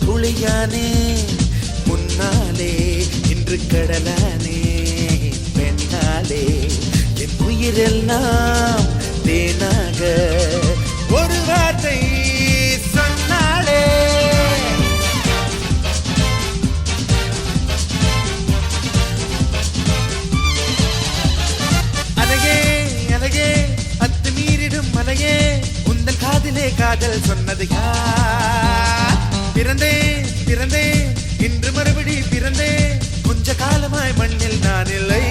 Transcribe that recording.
துளியானே முன்னாலே இன்று கடலானே பெண்ணாலே என் உயிரெல்லாம் தேனாக ஒரு வார்த்தை சொன்னாலே அழகே அழகே அத்துமீறிடும் மலையே உந்தன் காதிலே காதல் சொன்னது யார் பிறந்தேன் இன்று மறுபடி பிறந்தேன் கொஞ்ச காலமாய் மண்ணில் நான் இல்லை